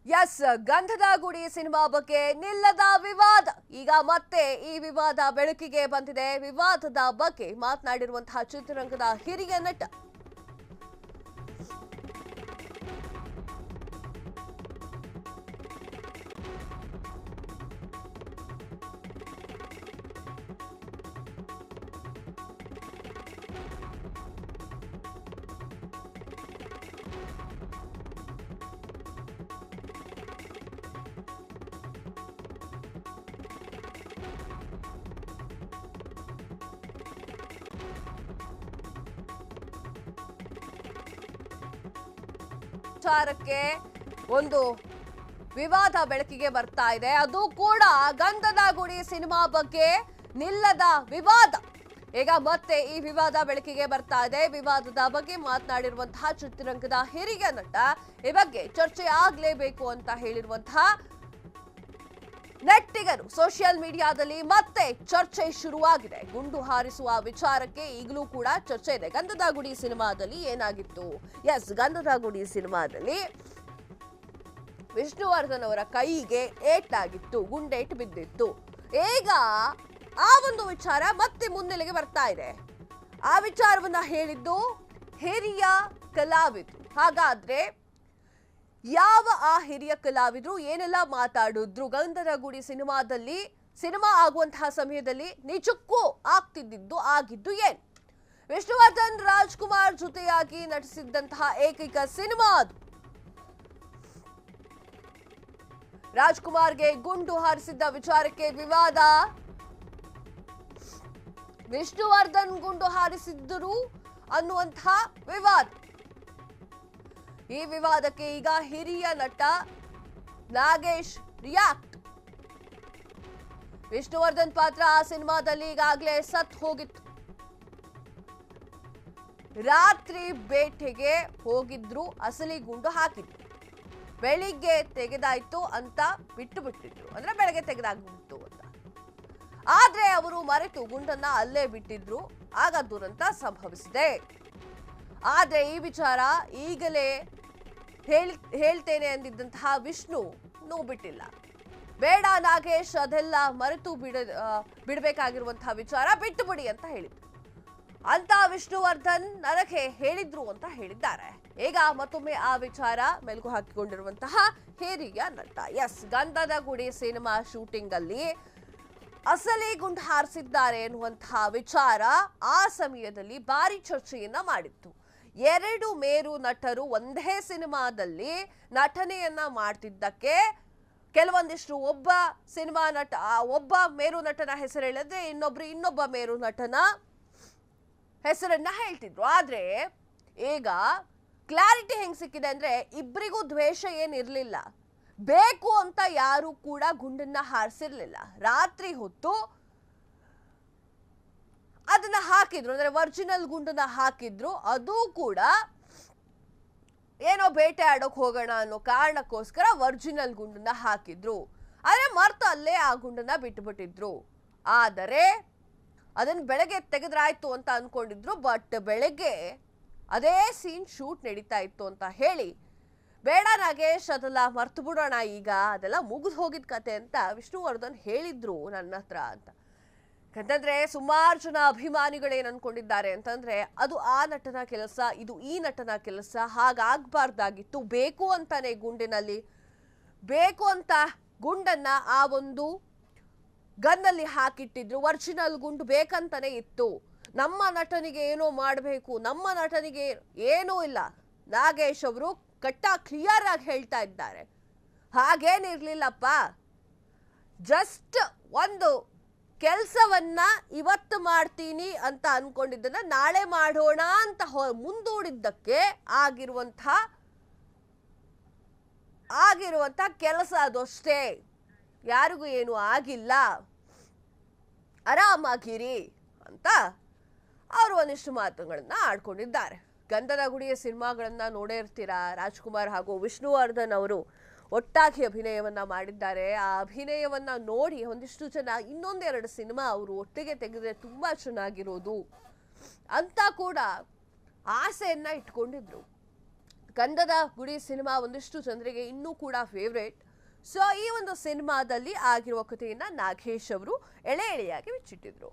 S ಗಂಧದ ಗುಡಿ cinema ಬಗ್ಗೆ ನಿಲ್ಲದ ವಿವಾದ ಈಗ ಮತ್ತೆ ಈ ವಿವಾದ ಬೆಳಕಿಗೆ ಬಂದಿದೆ. ವಿವಾದದ ಬಗ್ಗೆ ಮಾತನಾಡಿರುವಂತಹ ಚಿತ್ರರಂಗದ ಹಿರಿಯ ನಟ ವಿಚಾರಕ್ಕೆ ಒಂದು ವಿವಾದ ಬೆಳಕಿಗೆ ಬರ್ತಾ ಇದೆ. ಅದು ಕೂಡ ಗಂಧದ ಗುಡಿ ಸಿನಿಮಾ ಬಗ್ಗೆ ನಿಲ್ಲದ ವಿವಾದ. ಈಗ ಮತ್ತೆ ಈ ವಿವಾದ ಬೆಳಕಿಗೆ ಬರ್ತಾ ಇದೆ. ವಿವಾದದ ಬಗ್ಗೆ ಮಾತನಾಡಿರುವಂತಹ ಚಿತ್ರರಂಗದ ಹಿರಿಯ ನಟ ಈ ಬಗ್ಗೆ ಚರ್ಚೆ ಆಗ್ಲೇಬೇಕು ಅಂತ ಹೇಳಿರುವಂತಹ ನೆಟ್ಟಿಗರು ಸೋಷಿಯಲ್ ಮೀಡಿಯಾದಲ್ಲಿ ಮತ್ತೆ ಚರ್ಚೆ ಶುರುವಾಗಿದೆ. ಗುಂಡು ಹಾರಿಸುವ ವಿಚಾರಕ್ಕೆ ಈಗಲೂ ಕೂಡ ಚರ್ಚೆ ಇದೆ. ಗಂಧದ ಗುಡಿ ಸಿನಿಮಾದಲ್ಲಿ ಏನಾಗಿತ್ತು? ಎಸ್, ಗಂಧದ ಗುಡಿ ಸಿನಿಮಾದಲ್ಲಿ ವಿಷ್ಣುವರ್ಧನ್ ಅವರ ಕೈಗೆ ಏಟಾಗಿತ್ತು, ಗುಂಡೇಟು ಬಿದ್ದಿತ್ತು. ಈಗ ಆ ಒಂದು ವಿಚಾರ ಮತ್ತೆ ಮುನ್ನೆಲೆಗೆ ಬರ್ತಾ ಇದೆ. ಆ ವಿಚಾರವನ್ನ ಹೇಳಿದ್ದು ಹಿರಿಯ ಕಲಾವಿದರು. ಹಾಗಾದ್ರೆ ಯಾವ ಆ ಹಿರಿಯ ಕಲಾವಿದರು ಏನೆಲ್ಲ ಮಾತಾಡಿದ್ರು? ಗಂಧದ ಗುಡಿ ಸಿನಿಮಾ ಆಗುವಂತಹ ಸಮಯದಲ್ಲಿ ನಿಜಕ್ಕೂ ಆಗಿದ್ದು ಏನು? ವಿಷ್ಣುವರ್ಧನ್ ರಾಜ್ಕುಮಾರ್ ಜೊತೆಯಾಗಿ ನಟಿಸಿದ್ದಂತಹ ಏಕೈಕ ಸಿನಿಮಾ ಅದು. ರಾಜ್ಕುಮಾರ್ಗೆ ಗುಂಡು ಹಾರಿಸಿದ್ದ ವಿಚಾರಕ್ಕೆ ವಿವಾದ. ವಿಷ್ಣುವರ್ಧನ್ ಗುಂಡು ಹಾರಿಸಿದ್ದರು ಅನ್ನುವಂತಹ ವಿವಾದ. ಈ ವಿವಾದಕ್ಕೆ ಈಗ ಹಿರಿಯ ನಟ ನಾಗೇಶ್ ರಿಯಾಕ್ಟ್. ವಿಷ್ಣುವರ್ಧನ್ ಪಾತ್ರ ಆ ಸಿನಿಮಾದಲ್ಲಿ ಈಗಾಗಲೇ ಸತ್ ಹೋಗಿತ್ತು. ರಾತ್ರಿ ಬೇಟೆಗೆ ಹೋಗಿದ್ರು, ಅಸಲಿ ಗುಂಡು ಹಾಕಿದ್ರು. ಬೆಳಿಗ್ಗೆ ತೆಗೆದಾಯ್ತು ಅಂತ ಬಿಟ್ಟಿದ್ರು, ಅಂದ್ರೆ ಬೆಳಗ್ಗೆ ತೆಗೆದಾಗ್ಬಿಟ್ಟು ಅಂತ. ಆದ್ರೆ ಅವರು ಮರೆತು ಗುಂಡನ್ನ ಅಲ್ಲೇ ಬಿಟ್ಟಿದ್ರು. ಆಗ ದುರಂತ ಸಂಭವಿಸಿದೆ. ಆದ್ರೆ ಈ ವಿಚಾರ ಈಗಲೇ ಹೇಳ್ತೇನೆ ಅಂದಿದ್ದಂತಹ ವಿಷ್ಣು ಬಿಟ್ಟಿಲ್ಲ. ಬೇಡ ನಾಗೇಶ್, ಅದೆಲ್ಲ ಮರೆತು ಬಿಡಬೇಕಾಗಿರುವಂತಹ ವಿಚಾರ ಬಿಟ್ಟು ಬಿಡಿ ಅಂತ ಹೇಳಿದ್ರು. ಅಂತ ವಿಷ್ಣುವರ್ಧನ್ ನನಗೆ ಹೇಳಿದ್ರು ಅಂತ ಹೇಳಿದ್ದಾರೆ. ಈಗ ಮತ್ತೊಮ್ಮೆ ಆ ವಿಚಾರ ಮೆಲುಕು ಹಾಕಿಕೊಂಡಿರುವಂತಹ ಹಿರಿಯ ನಟ. ಎಸ್, ಗಂಧದ ಗುಡಿ ಸಿನಿಮಾ ಶೂಟಿಂಗ್ ಅಲ್ಲಿ ಅಸಲಿ ಗುಂಡು ಹಾರಿಸಿದ್ದಾರೆ ಎನ್ನುವಂತಹ ವಿಚಾರ ಆ ಸಮಯದಲ್ಲಿ ಭಾರಿ ಚರ್ಚೆಯನ್ನ ಮಾಡಿತ್ತು. ಎರಡು ಮೇರು ನಟರು ಒಂದೇ ಸಿನಿಮಾದಲ್ಲಿ ನಟನೆಯನ್ನ ಮಾಡ್ತಿದ್ದಕ್ಕೆ ಕೆಲವೊಂದಿಷ್ಟು ಒಬ್ಬ ಮೇರು ನಟನ ಹೆಸರು ಹೇಳಿದ್ರೆ ಇನ್ನೊಬ್ಬ ಮೇರು ನಟನ ಹೆಸರನ್ನ ಹೇಳ್ತಿದ್ರು. ಆದ್ರೆ ಈಗ ಕ್ಲಾರಿಟಿ ಹೆಂಗ್ ಸಿಕ್ಕಿದೆ ಅಂದ್ರೆ ಇಬ್ಬರಿಗೂ ದ್ವೇಷ ಏನಿರ್ಲಿಲ್ಲ. ಬೇಕು ಅಂತ ಯಾರು ಕೂಡ ಗುಂಡನ್ನ ಹಾರಿಸಿರ್ಲಿಲ್ಲ. ರಾತ್ರಿ ಹೊತ್ತು ಅದನ್ನ ಹಾಕಿದ್ರು, ಅಂದ್ರೆ ಒರಿಜಿನಲ್ ಗುಂಡನ್ನ ಹಾಕಿದ್ರು. ಅದು ಕೂಡ ಏನೋ ಬೇಟೆ ಆಡೋಕ್ ಹೋಗೋಣ ಅನ್ನೋ ಕಾರಣಕ್ಕೋಸ್ಕರ ಒರಿಜಿನಲ್ ಗುಂಡನ್ನ ಹಾಕಿದ್ರು. ಆದ್ರೆ ಮರ್ತು ಅಲ್ಲೇ ಆ ಗುಂಡನ್ನ ಬಿಟ್ಬಿಟ್ಟಿದ್ರು. ಆದರೆ ಅದನ್ನ ಬೆಳಗ್ಗೆ ತೆಗೆದ್ರಾಯ್ತು ಅಂತ ಅನ್ಕೊಂಡಿದ್ರು. ಬಟ್ ಬೆಳಗ್ಗೆ ಅದೇ ಸೀನ್ ಶೂಟ್ ನಡೀತಾ ಇತ್ತು ಅಂತ ಹೇಳಿ, ಬೇಡ ನಾಗೇಶ್, ಅದೆಲ್ಲ ಮರ್ತು ಬಿಡೋಣ, ಈಗ ಅದೆಲ್ಲ ಮುಗಿದು ಹೋಗಿದ್ ಕತೆ ಅಂತ ವಿಷ್ಣುವರ್ಧನ್ ಹೇಳಿದ್ರು ನನ್ನ ಹತ್ರ ಅಂತ. ಯಾಕಂತಂದ್ರೆ ಸುಮಾರು ಜನ ಅಭಿಮಾನಿಗಳೇನ್ ಅನ್ಕೊಂಡಿದ್ದಾರೆ ಅಂತಂದ್ರೆ ಅದು ಆ ನಟನ ಕೆಲಸ, ಇದು ಈ ನಟನ ಕೆಲಸ, ಹಾಗಾಗ್ಬಾರ್ದಾಗಿತ್ತು. ಬೇಕು ಅಂತಾನೆ ಗುಂಡನ್ನ ಆ ಒಂದು ಗನ್ನಲ್ಲಿ ಹಾಕಿಟ್ಟಿದ್ರು. ಒರಿಜಿನಲ್ ಗುಂಡು ಬೇಕಂತಾನೆ ಇತ್ತು. ನಮ್ಮ ನಟನಿಗೆ ಏನೋ ಮಾಡಬೇಕು, ನಮ್ಮ ನಟನಿಗೆ ಏನೂ ಇಲ್ಲ. ನಾಗೇಶ್ ಅವರು ಕ್ಲಿಯರ್ ಆಗಿ ಹೇಳ್ತಾ ಇದ್ದಾರೆ, ಹಾಗೇನಿರ್ಲಿಲ್ಲಪ್ಪ. ಜಸ್ಟ್ ಒಂದು ಕೆಲಸವನ್ನ ಇವತ್ತು ಮಾಡ್ತೀನಿ ಅಂತ ಅನ್ಕೊಂಡಿದ್ದನ್ನ ನಾಳೆ ಮಾಡೋಣ ಅಂತ ಮುಂದೂಡಿದ್ದಕ್ಕೆ ಆಗಿರುವಂತ ಕೆಲಸ ಅದಷ್ಟೇ, ಯಾರಿಗೂ ಏನು ಆಗಿಲ್ಲ, ಆರಾಮಾಗಿರಿ ಅಂತ ಅವರು ಒಂದಿಷ್ಟು ಮಾತುಗಳನ್ನ ಆಡ್ಕೊಂಡಿದ್ದಾರೆ. ಗಂಧದ ಗುಡಿಯ ಸಿನಿಮಾಗಳನ್ನ ನೋಡೇ ಇರ್ತೀರಾ. ರಾಜ್ಕುಮಾರ್ ಹಾಗೂ ವಿಷ್ಣುವರ್ಧನ್ ಅವರು ಒಟ್ಟಾಗಿ ಅಭಿನಯವನ್ನ ಮಾಡಿದ್ದಾರೆ. ಆ ಅಭಿನಯವನ್ನ ನೋಡಿ ಒಂದಿಷ್ಟು ಜನ ಇನ್ನೊಂದೆರಡು ಸಿನಿಮಾ ಅವರು ಒಟ್ಟಿಗೆ ತೆಗೆದ್ರೆ ತುಂಬಾ ಚೆನ್ನಾಗಿರೋದು ಅಂತ ಕೂಡ ಆಸೆಯನ್ನ ಇಟ್ಕೊಂಡಿದ್ರು. ಗಂಧದ ಗುಡಿ ಸಿನಿಮಾ ಒಂದಿಷ್ಟು ಜನರಿಗೆ ಇನ್ನೂ ಕೂಡ ಫೇವ್ರೇಟ್. ಸೊ ಈ ಒಂದು ಸಿನಿಮಾದಲ್ಲಿ ಆಗಿರುವ ಕಥೆಯನ್ನ ನಾಗೇಶ್ ಅವರು ಎಳೆ ಎಳೆಯಾಗಿ ಬಿಚ್ಚಿಟ್ಟಿದ್ರು.